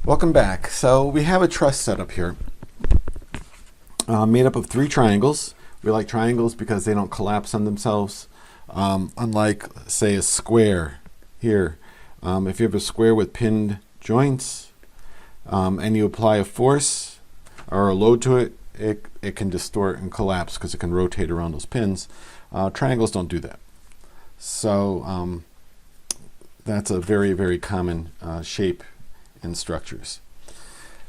Welcome back. So we have a truss set up here made up of 3 triangles. We like triangles because they don't collapse on themselves, unlike, say, a square here. If you have a square with pinned joints and you apply a force or a load to it, it can distort and collapse because it can rotate around those pins. Triangles don't do that. So that's a very, very common shape in structures.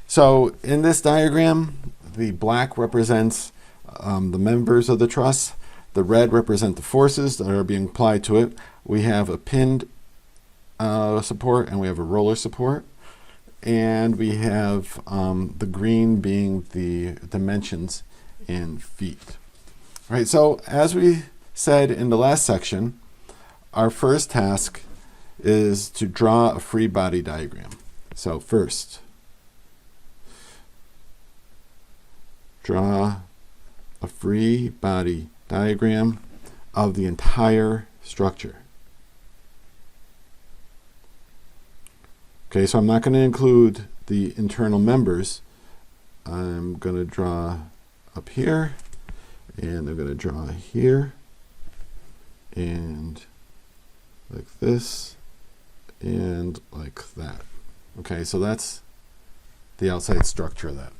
So in this diagram, the black represents the members of the truss. The red represent the forces that are being applied to it. We have a pinned support and we have a roller support. And we have the green being the dimensions in feet. All right, so as we said in the last section, our first task is to draw a free body diagram. So first, draw a free body diagram of the entire structure. Okay, so I'm not going to include the internal members. I'm going to draw up here, and I'm going to draw here, and like this, and like that. Okay, so that's the outside structure of that.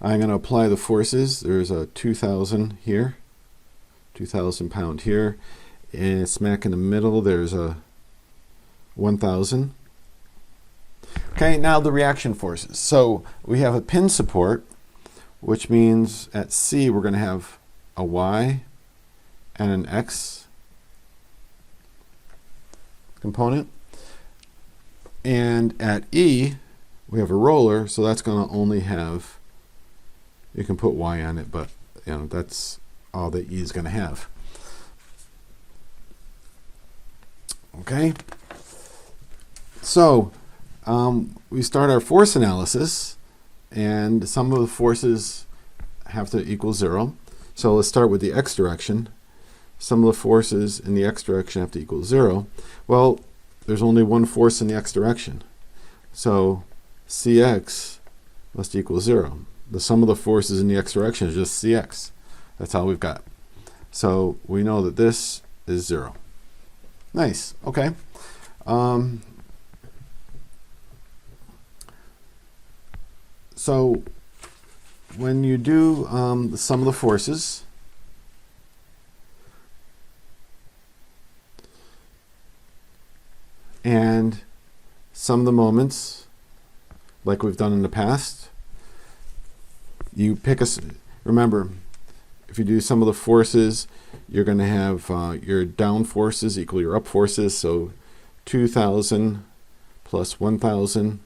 I'm going to apply the forces. There's a 2,000 here, 2,000 pound here, and smack in the middle there's a 1,000. Okay, now the reaction forces. So we have a pin support, which means at C we're going to have a Y and an X component. And at E, we have a roller, so that's going to only have, you can put Y on it, but that's all that E is going to have. Okay, so we start our force analysis, and some of the forces have to equal 0. So let's start with the X direction. Some of the forces in the X direction have to equal 0. Well, there's only one force in the X direction. So Cx must equal 0. The sum of the forces in the X direction is just Cx. That's all we've got. So we know that this is 0. Nice. Okay. So when you do the sum of the forces, and sum of the moments, like we've done in the past, you pick a, remember, if you do sum of the forces, you're going to have your down forces equal your up forces. So 2,000 plus 1,000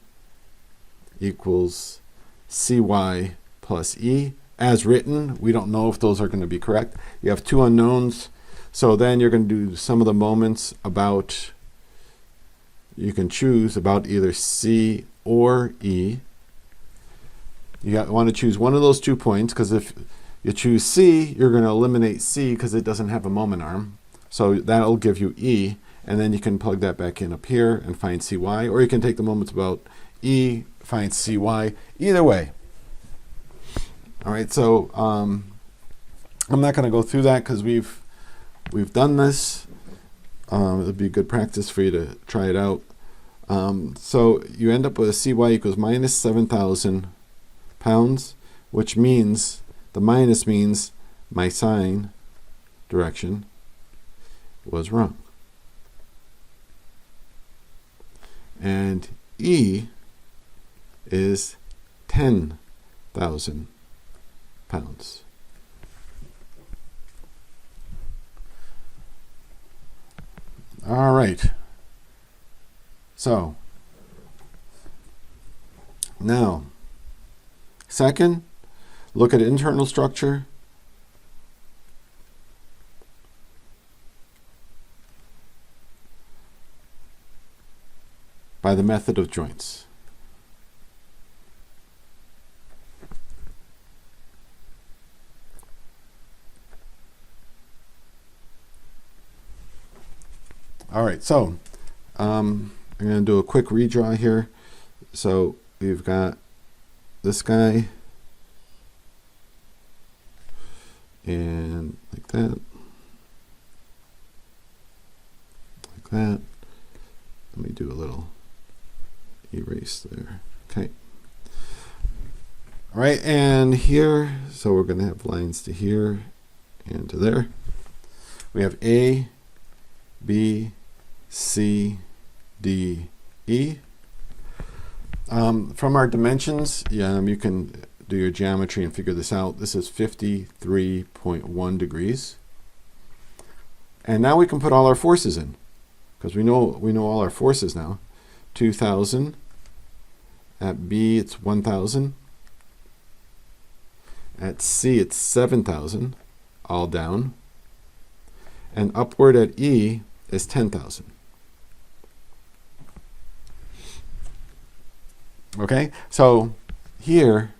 equals Cy plus E. As written, we don't know if those are going to be correct. You have 2 unknowns. So then you're going to do sum of the moments about, you can choose about either C or E. You want to choose one of those 2 points, because if you choose C, you're going to eliminate C because it doesn't have a moment arm. So that'll give you E, and then you can plug that back in up here and find Cy, or you can take the moments about E, find Cy, either way. All right, so I'm not going to go through that because we've done this. It'll be good practice for you to try it out. So you end up with a Cy equals minus 7,000 pounds, which means the minus means my sign direction was wrong. And E is 10,000 pounds. All right. So now, second, look at internal structure. By the method of joints. All right, so I'm going to do a quick redraw here. So we've got this guy, and like that, like that. Let me do a little erase there. Okay. All right, and here, so we're going to have lines to here and to there. We have A, B, C, D, E. From our dimensions, you can do your geometry and figure this out. This is 53.1 degrees. And now we can put all our forces in, because we know all our forces now. 2,000. At B, it's 1,000. At C, it's 7,000, all down. And upward at E is 10,000. Okay, so here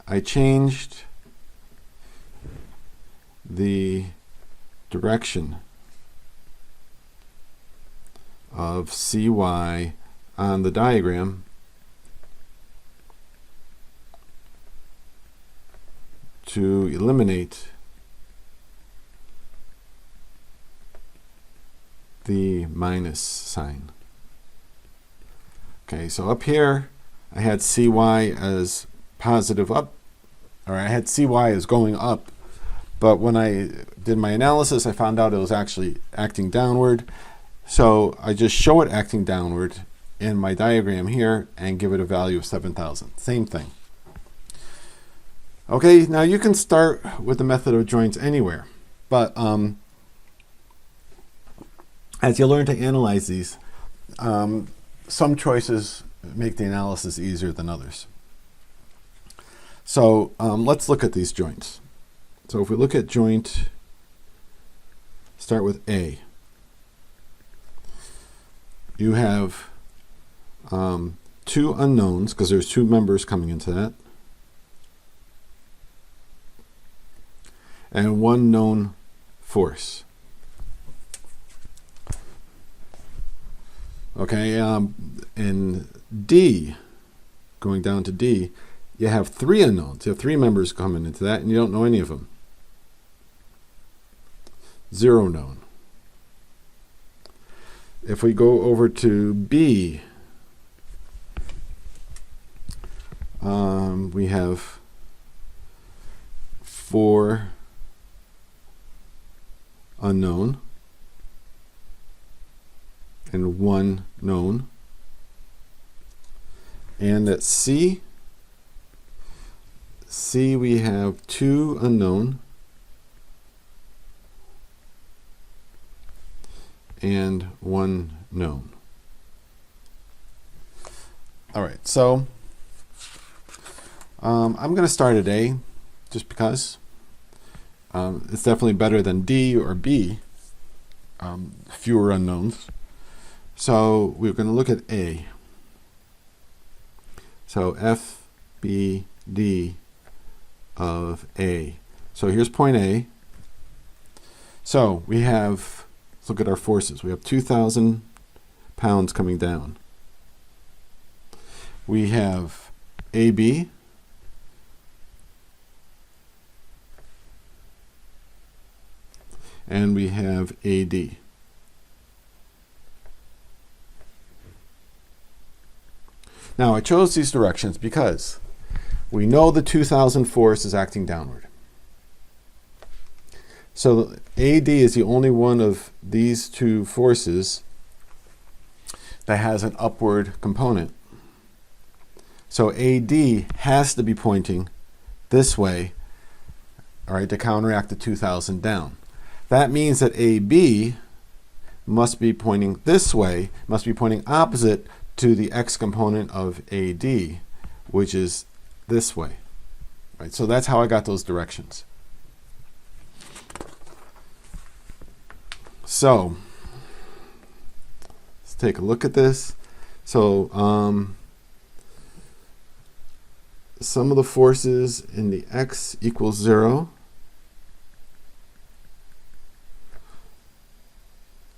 I changed the direction of CY on the diagram to eliminate the minus sign. Okay, so up here I had CY as positive up, or I had CY as going up, but when I did my analysis I found out it was actually acting downward. So I just show it acting downward in my diagram here and give it a value of 7,000. Same thing. Okay, now you can start with the method of joints anywhere, but as you learn to analyze these, some choices make the analysis easier than others. So let's look at these joints. So if we look at joint, start with A. You have two unknowns, because there's two members coming into that, and one known force. Okay, in D, going down to D, you have three unknowns. You have three members coming into that, and you don't know any of them. 0 known. If we go over to B, we have 4 unknown and 1 known. And at C, we have 2 unknown and 1 known. All right, so I'm going to start at A just because it's definitely better than D or B, fewer unknowns. So we're going to look at A. So F, B, D of A. So here's point A. So we have, let's look at our forces. We have 2,000 pounds coming down. We have AB. And we have AD. Now I chose these directions because we know the 2,000 force is acting downward. So AD is the only one of these two forces that has an upward component. So AD has to be pointing this way, all right, to counteract the 2,000 down. That means that AB must be pointing this way, must be pointing opposite to the x component of AD, which is this way. Right? So that's how I got those directions. So let's take a look at this. So sum of the forces in the x equals 0.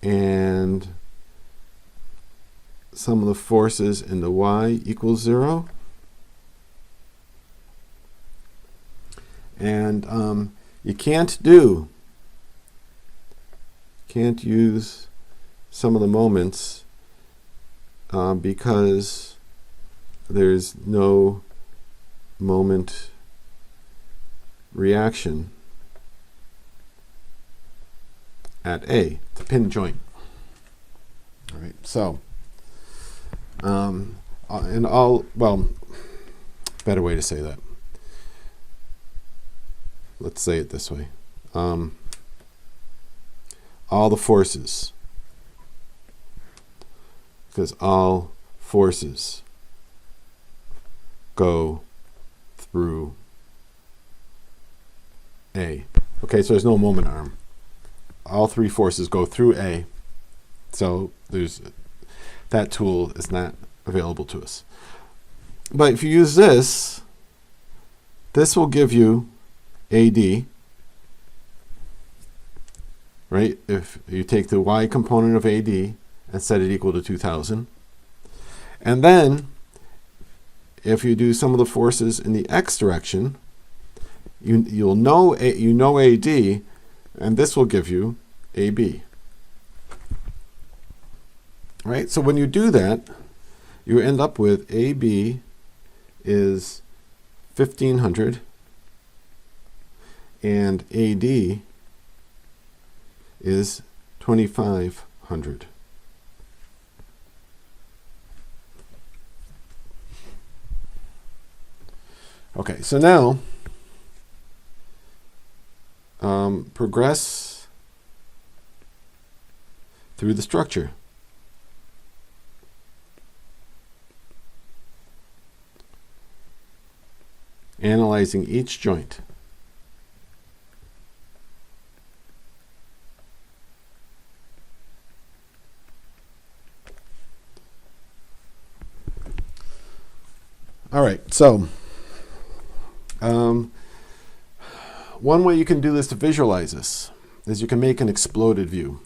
And sum of the forces in the y equals 0. And you can't use sum of the moments because there's no moment reaction at A, the pin joint. All right, so better way to say that. Let's say it this way. All the forces, because all forces go through A. Okay, so there's no moment arm. All three forces go through A. So that tool is not available to us. But if you use this will give you AD, right? If you take the y component of AD and set it equal to 2000. And then if you do some of the forces in the x direction, you know AD, and this will give you AB. Right? So when you do that, you end up with AB is 1500 and AD is 2500. Okay, so now progress through the structure. Analyzing each joint. All right, so one way you can do this to visualize this is you can make an exploded view.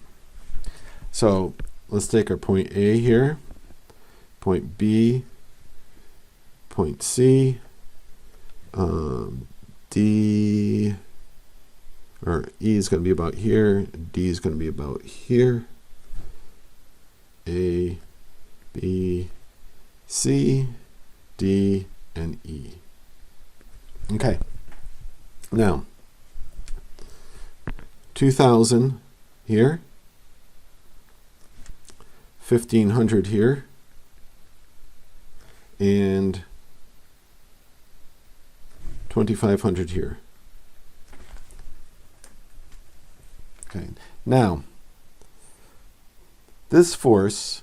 So let's take our point A here, point B, point C, D, or E is going to be about here, D is going to be about here, A, B, C, D, and E. Okay, now 2000 here, 1500 here, and 2500 here. Okay, now this force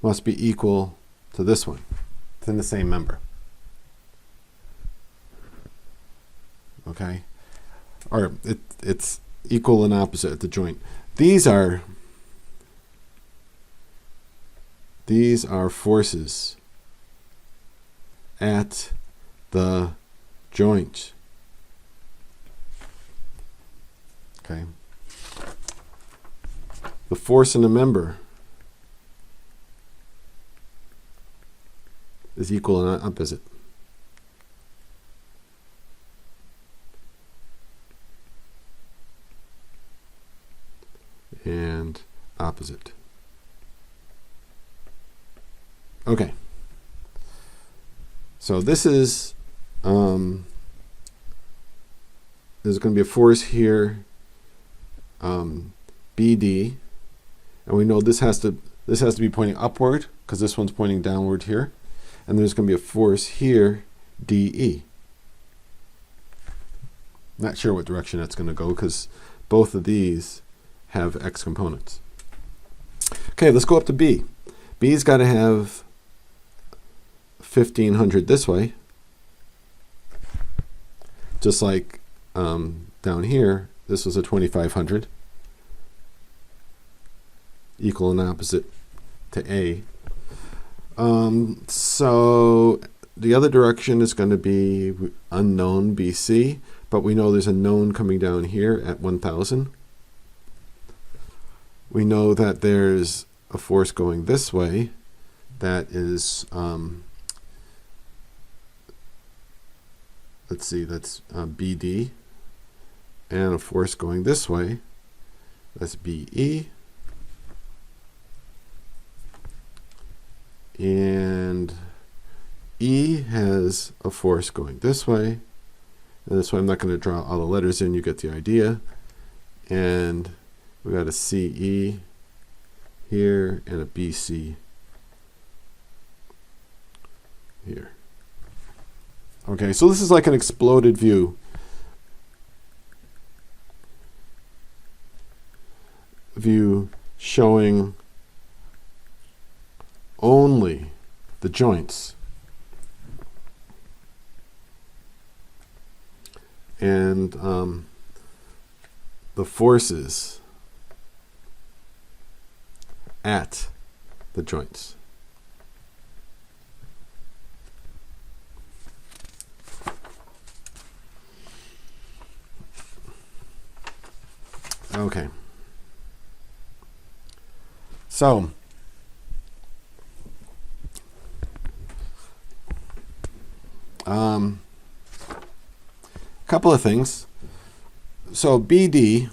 must be equal to this one. It's in the same member. Okay, or it's equal and opposite at the joint. These are forces at the joint. Okay, the force in a member is equal and opposite. And opposite. Okay. So this is there's going to be a force here, BD, and we know this has to be pointing upward because this one's pointing downward here, and there's going to be a force here, DE. Not sure what direction that's going to go because both of these have x components. Okay, let's go up to B. B's got to have 1500 this way, just like down here, this was a 2500, equal and opposite to A. So the other direction is going to be unknown BC, but we know there's a known coming down here at 1000. we know that there's a force going this way that is, let's see, that's BD, and a force going this way, that's BE, and E has a force going this way, and this way I'm not going to draw all the letters in, you get the idea, and we got a CE here and a BC here. Okay, so this is like an exploded view. Showing only the joints. And the forces at the joints. Okay. So, a couple of things. So BD,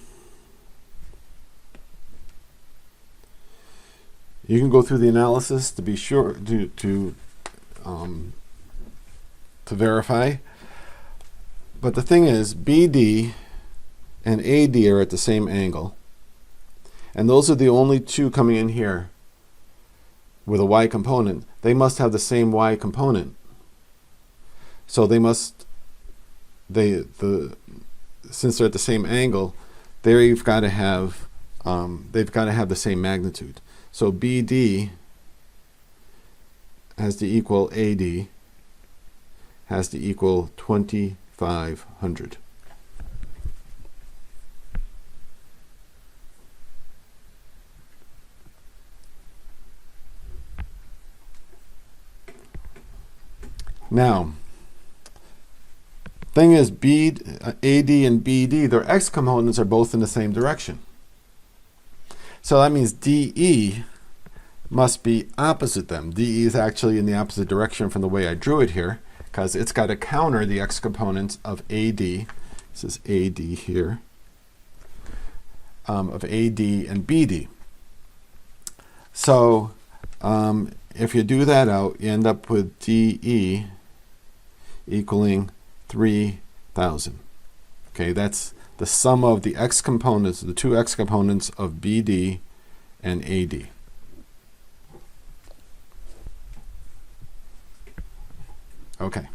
you can go through the analysis to be sure to verify. But the thing is, BD and AD are at the same angle. And those are the only two coming in here with a y component. They must have the same y component. So they must, since they're at the same angle, they've got to have the same magnitude. So BD has to equal AD has to equal 2500. Now, thing is, AD and BD, their x components are both in the same direction. So that means DE must be opposite them. DE is actually in the opposite direction from the way I drew it here, because it's got to counter the x components of AD. This is AD here, of AD and BD. So if you do that out, you end up with DE equaling 3,000. Okay, that's the sum of the x components, the two x components of BD and AD. Okay.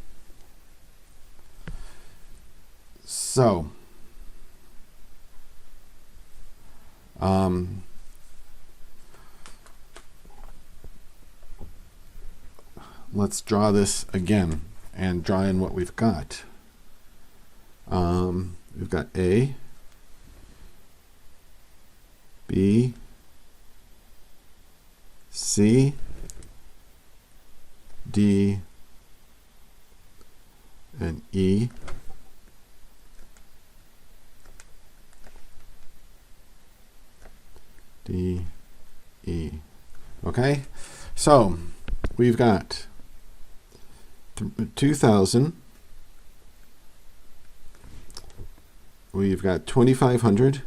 So, let's draw this again and draw in what we've got. We've got A, B, C, D, and E. D, E. Okay? So, we've got 2,000. We've got 2,500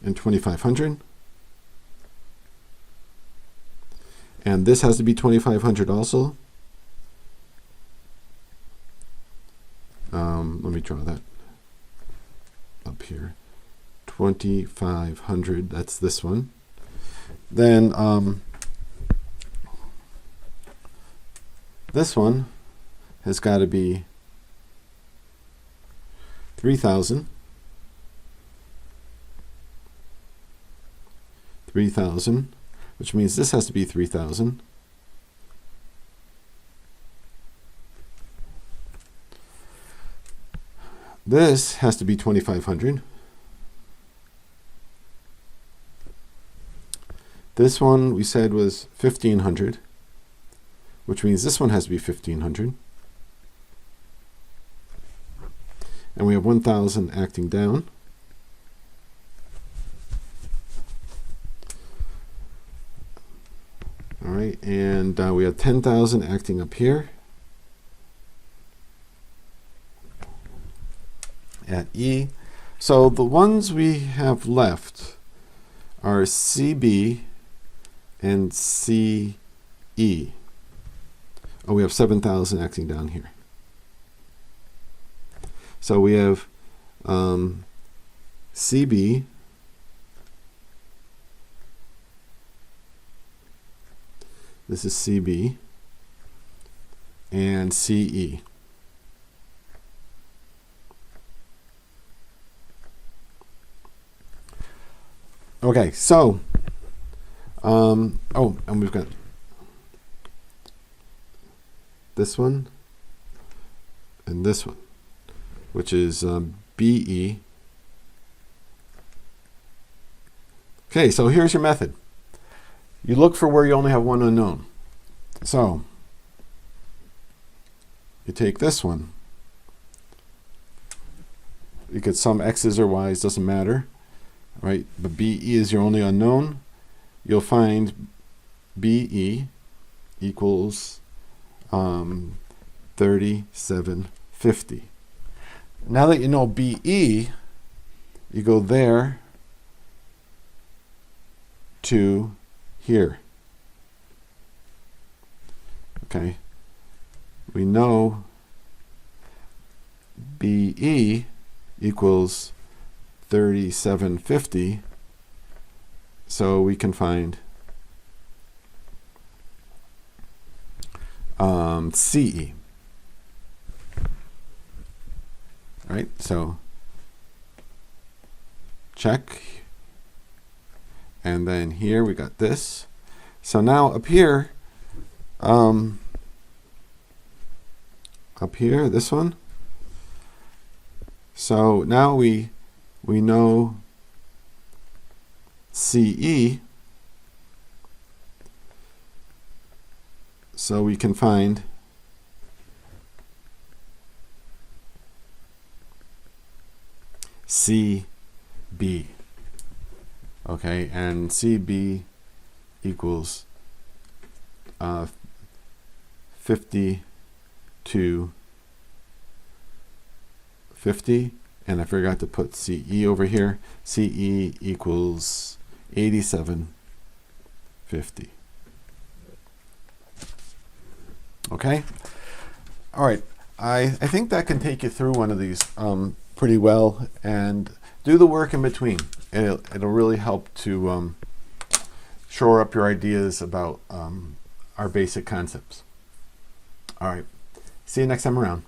and 2,500. And this has to be 2,500 also. Let me draw that up here. 2,500, that's this one. Then this one has got to be 3,000. 3,000, which means this has to be 3,000. This has to be 2,500. This one we said was 1,500, which means this one has to be 1,500. And we have 1,000 acting down. And we have 10,000 acting up here at E. So the ones we have left are CB and CE. Oh, we have 7,000 acting down here. So we have CB, this is CB, and CE. Okay, so, and we've got this one and this one, which is BE. Okay, so here's your method. You look for where you only have one unknown. So you take this one. You could sum x's or y's, doesn't matter, right? But BE is your only unknown. You'll find BE equals 3750. Now that you know BE, you go there to here. Okay. We know BE equals 3750, so we can find CE. All right, so check. And then here we got this. So now up here, this one. So now we know CE, so we can find CB. Okay, and CB equals 5250, and I forgot to put CE over here. CE equals 8750. Okay, all right. I think that can take you through one of these pretty well, and do the work in between. It'll really help to shore up your ideas about our basic concepts. All right. See you next time around.